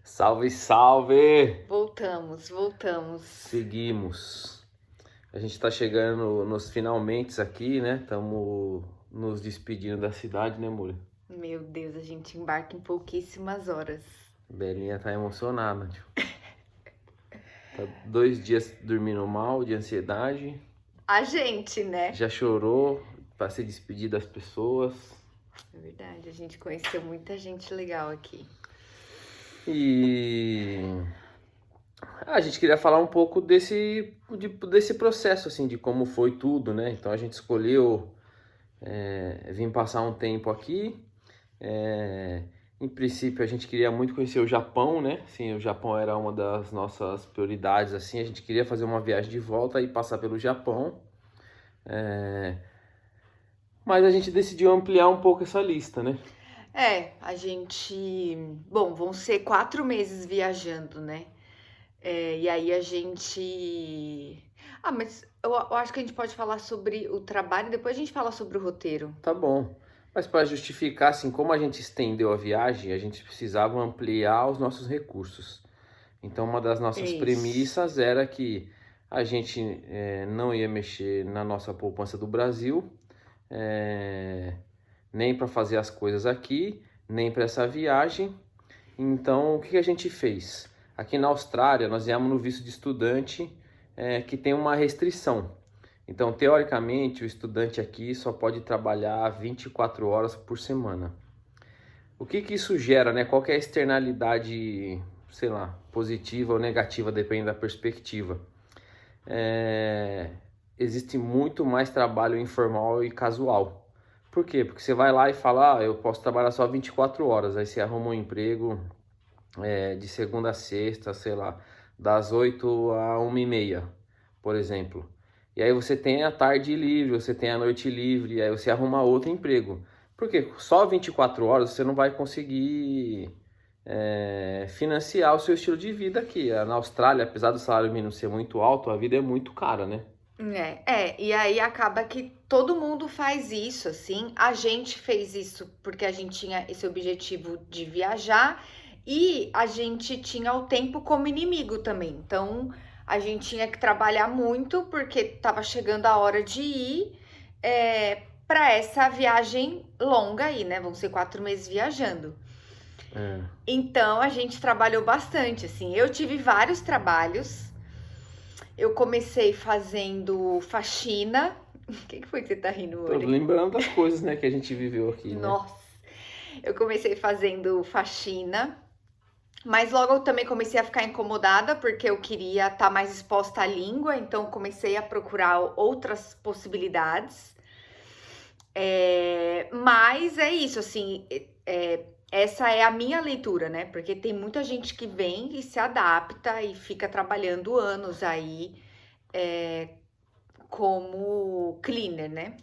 Salve, salve! Voltamos. Seguimos. A gente tá chegando nos finalmente aqui, né? Estamos nos despedindo da cidade, né, Muri? Meu Deus, a gente embarca em pouquíssimas horas. Belinha tá emocionada, tio. Tá 2 dias dormindo mal, de ansiedade. A gente, né? Já chorou pra se despedir das pessoas. É verdade, a gente conheceu muita gente legal aqui. E a gente queria falar um pouco desse processo, assim, de como foi tudo, né? Então a gente escolheu vir passar um tempo aqui. Em princípio, a gente queria muito conhecer o Japão, né? Sim, o Japão era uma das nossas prioridades, assim. A gente queria fazer uma viagem de volta e passar pelo Japão. Mas a gente decidiu ampliar um pouco essa lista, né? A gente. Bom, vão ser 4 meses viajando, né? E aí a gente. Mas eu acho que a gente pode falar sobre o trabalho e depois a gente fala sobre o roteiro. Tá bom. Mas para justificar, assim, como a gente estendeu a viagem, a gente precisava ampliar os nossos recursos. Então, uma das nossas Isso. premissas era que a gente não ia mexer na nossa poupança do Brasil, nem para fazer as coisas aqui, nem para essa viagem. Então, o que a gente fez? Aqui na Austrália, nós viemos no visto de estudante que tem uma restrição. Então, teoricamente, o estudante aqui só pode trabalhar 24 horas por semana. O que isso gera, né? Qual que é a externalidade, sei lá, positiva ou negativa, depende da perspectiva. Existe muito mais trabalho informal e casual. Por quê? Porque você vai lá e fala, eu posso trabalhar só 24 horas, aí você arruma um emprego de segunda a sexta, sei lá, das 8 a 1h30, por exemplo. E aí você tem a tarde livre, você tem a noite livre, e aí você arruma outro emprego. Porque só 24 horas você não vai conseguir financiar o seu estilo de vida aqui. Na Austrália, apesar do salário mínimo ser muito alto, a vida é muito cara, né? E aí acaba que todo mundo faz isso, assim. A gente fez isso porque a gente tinha esse objetivo de viajar e a gente tinha o tempo como inimigo também. Então a gente tinha que trabalhar muito porque estava chegando a hora de ir para essa viagem longa aí, né? Vão ser 4 meses viajando. Então a gente trabalhou bastante, assim. Eu tive vários trabalhos. Eu comecei fazendo faxina. O que foi que você tá rindo, Tô Uri? lembrando das coisas, né, que a gente viveu aqui, né? Nossa! Eu comecei fazendo faxina, mas logo eu também comecei a ficar incomodada porque eu queria estar mais exposta à língua, então comecei a procurar outras possibilidades. Mas é isso, assim, essa é a minha leitura, né? Porque tem muita gente que vem e se adapta e fica trabalhando anos aí como cleaner, né?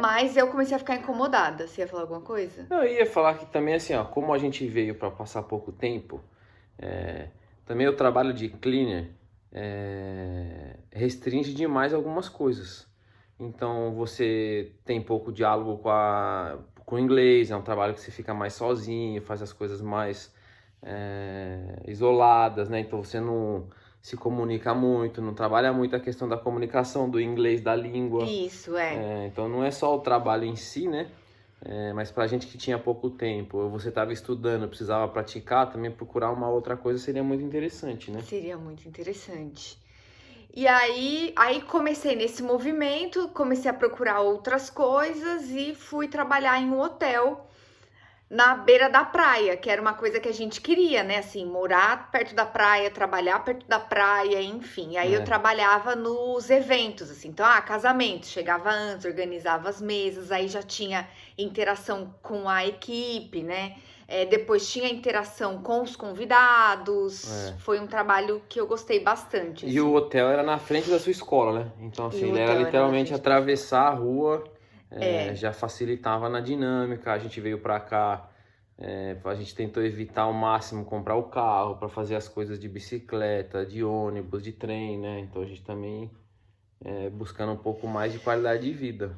Mas eu comecei a ficar incomodada. Você ia falar alguma coisa? Eu ia falar que também, assim, ó, como a gente veio para passar pouco tempo, também o trabalho de cleaner restringe demais algumas coisas. Então você tem pouco diálogo com o inglês, é um trabalho que você fica mais sozinho, faz as coisas mais isoladas, né? Então você não se comunica muito, não trabalha muito a questão da comunicação, do inglês, da língua. Isso, Então não é só o trabalho em si, né? Mas pra gente que tinha pouco tempo, ou você estava estudando, precisava praticar, também procurar uma outra coisa seria muito interessante, né? Seria muito interessante. E aí comecei nesse movimento, comecei a procurar outras coisas e fui trabalhar em um hotel na beira da praia, que era uma coisa que a gente queria, né? Assim, morar perto da praia, trabalhar perto da praia, enfim. Aí eu trabalhava nos eventos, assim. Então, casamento, chegava antes, organizava as mesas, aí já tinha interação com a equipe, né? Depois tinha interação com os convidados. Foi um trabalho que eu gostei bastante. E o hotel era na frente da sua escola, né? Então, assim, ele era literalmente atravessar a rua, já facilitava na dinâmica. A gente veio pra cá, a gente tentou evitar ao máximo comprar o carro para fazer as coisas de bicicleta, de ônibus, de trem, né? Então a gente também buscando um pouco mais de qualidade de vida.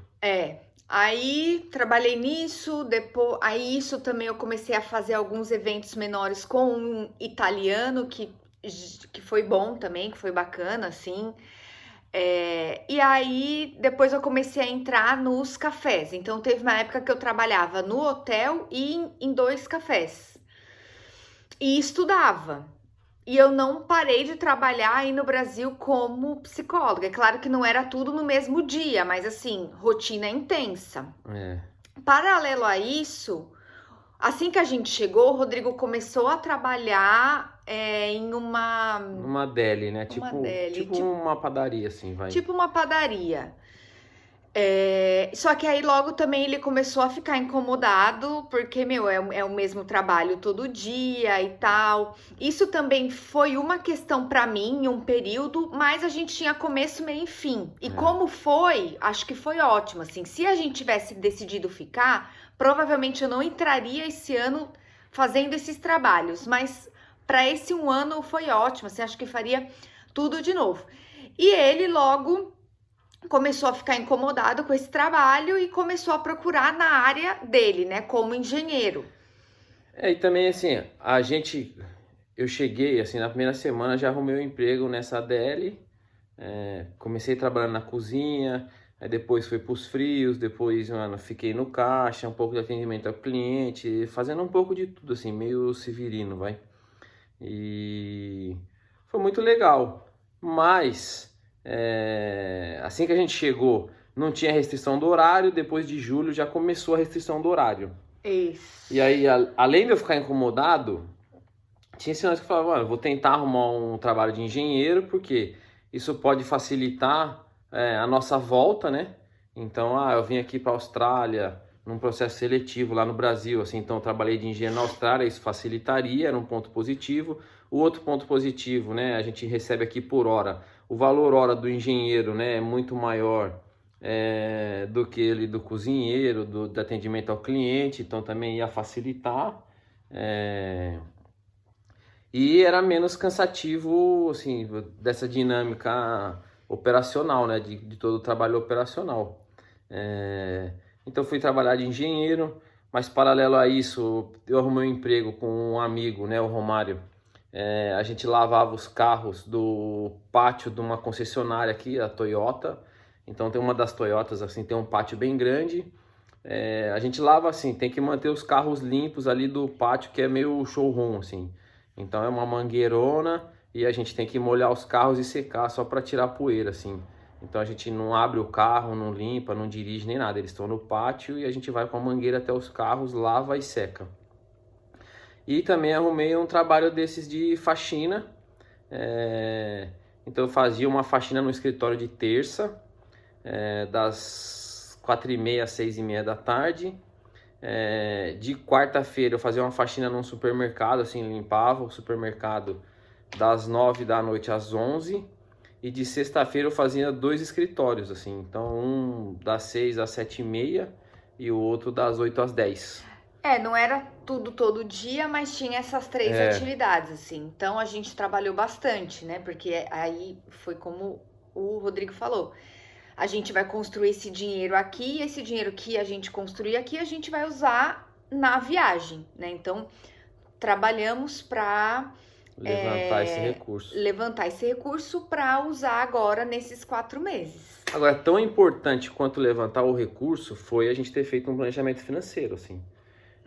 Aí trabalhei nisso, depois, aí isso também eu comecei a fazer alguns eventos menores com um italiano que foi bom também, que foi bacana, assim. E aí depois eu comecei a entrar nos cafés. Então teve uma época que eu trabalhava no hotel e em 2 cafés. E estudava. E eu não parei de trabalhar aí no Brasil como psicóloga. É claro que não era tudo no mesmo dia, mas assim, rotina intensa. É. Paralelo a isso, assim que a gente chegou, o Rodrigo começou a trabalhar em Uma deli, né? uma Tipo, deli, tipo uma padaria, assim, vai. tipo uma padaria. Só que aí logo também ele começou a ficar incomodado, porque, meu, é o mesmo trabalho todo dia e tal. Isso também foi uma questão pra mim em um período, mas a gente tinha começo, meio e fim. E como foi, acho que foi ótimo, assim. Se a gente tivesse decidido ficar, provavelmente eu não entraria esse ano fazendo esses trabalhos, mas para esse um ano foi ótimo, assim, acho que faria tudo de novo. E ele logo começou a ficar incomodado com esse trabalho e começou a procurar na área dele, né, como engenheiro. E também assim, eu cheguei assim na primeira semana, já arrumei um emprego nessa ADL, comecei trabalhando na cozinha, aí depois fui para os frios, depois, mano, fiquei no caixa, um pouco de atendimento ao cliente, fazendo um pouco de tudo assim, meio severino, vai. E foi muito legal, mas assim que a gente chegou, não tinha restrição do horário, depois de julho já começou a restrição do horário. Isso. E aí, além de eu ficar incomodado, tinha sinais que falavam, vou tentar arrumar um trabalho de engenheiro, porque isso pode facilitar a nossa volta, né? Então, eu vim aqui para a Austrália num processo seletivo lá no Brasil, assim, então eu trabalhei de engenheiro na Austrália, isso facilitaria, era um ponto positivo. O outro ponto positivo, né, a gente recebe aqui por hora. O valor hora do engenheiro, né, é muito maior do que ele do cozinheiro, do atendimento ao cliente, então também ia facilitar. E era menos cansativo, assim, dessa dinâmica operacional, né, de todo o trabalho operacional. Então fui trabalhar de engenheiro, mas paralelo a isso, eu arrumei um emprego com um amigo, né, o Romário. A gente lavava os carros do pátio de uma concessionária aqui, a Toyota. Então tem uma das Toyotas, assim, tem um pátio bem grande. A gente lava assim, tem que manter os carros limpos ali do pátio, que é meio showroom, assim. Então é uma mangueirona e a gente tem que molhar os carros e secar só para tirar poeira, assim. Então a gente não abre o carro, não limpa, não dirige nem nada. Eles estão no pátio e a gente vai com a mangueira até os carros, lava e seca. E também arrumei um trabalho desses de faxina. Então eu fazia uma faxina no escritório de terça, das 4h30 às 6h30 da tarde. De quarta-feira eu fazia uma faxina num supermercado, assim, limpava o supermercado das 9 da noite às 11. E de sexta-feira eu fazia 2 escritórios, assim, então um das 6 às 7h30 e o outro das 8 às 10. Não era tudo todo dia, mas tinha essas 3 atividades, assim. Então a gente trabalhou bastante, né? Porque aí foi como o Rodrigo falou. A gente vai construir esse dinheiro aqui, e esse dinheiro que a gente construir aqui, a gente vai usar na viagem, né? Então, trabalhamos para levantar esse recurso para usar agora nesses 4 meses. Agora, tão importante quanto levantar o recurso foi a gente ter feito um planejamento financeiro, assim.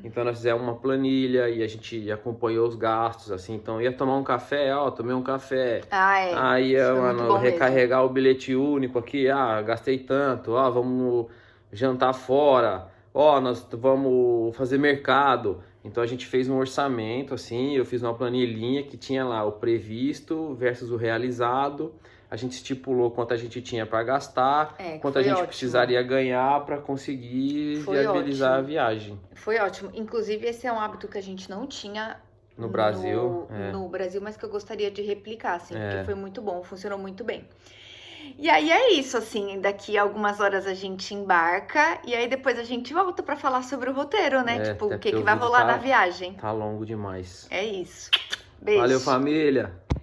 Então nós fizemos uma planilha e a gente acompanhou os gastos, assim. Então ia tomar um café, tomei um café. Aí ia, recarregar o bilhete único aqui, gastei tanto, vamos jantar fora, nós vamos fazer mercado. Então a gente fez um orçamento, assim, eu fiz uma planilhinha que tinha lá o previsto versus o realizado. A gente estipulou quanto a gente tinha para gastar, quanto a gente precisaria ganhar para conseguir viabilizar a viagem. Foi ótimo. Inclusive, esse é um hábito que a gente não tinha no Brasil, mas que eu gostaria de replicar, assim, porque foi muito bom, funcionou muito bem. E aí é isso, assim, daqui a algumas horas a gente embarca e aí depois a gente volta para falar sobre o roteiro, né? Tipo, o que vai rolar na viagem. Tá longo demais. É isso. Beijo. Valeu, família!